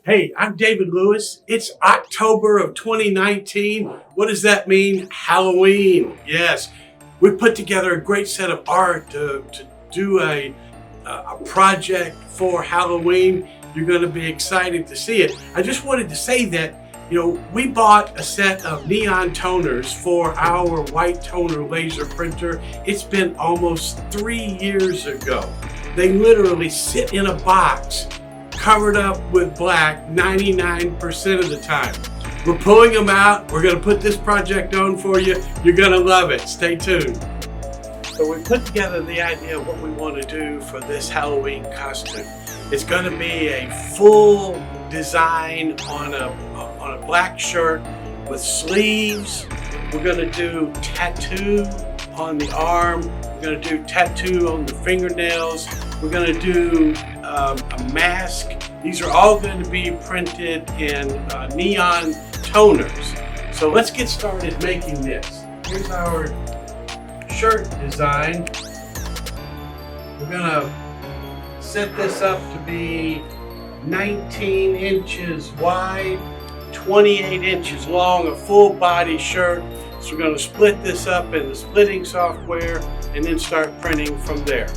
Hey, I'm David Lewis. It's October of 2019. What does that mean? Halloween. Yes, we put together a great set of art to do a project for Halloween. You're going to be excited to see it. I just wanted to say that, we bought a set of neon toners for our white toner laser printer. It's been almost 3 years ago. They literally sit in a box covered up with black 99% of the time. We're pulling them out. We're going to put this project on for you. You're going to love it. Stay tuned. So we put together the idea of what we want to do for this Halloween costume. It's going to be a full design on a black shirt with sleeves. We're going to do tattoo on the arm. We're going to do tattoo on the fingernails. We're going to do a mask. These are all going to be printed in neon toners. So let's get started making this. Here's our shirt design. We're going to set this up to be 19 inches wide, 28 inches long, a full body shirt. So we're going to split this up in the splitting software and then start printing from there.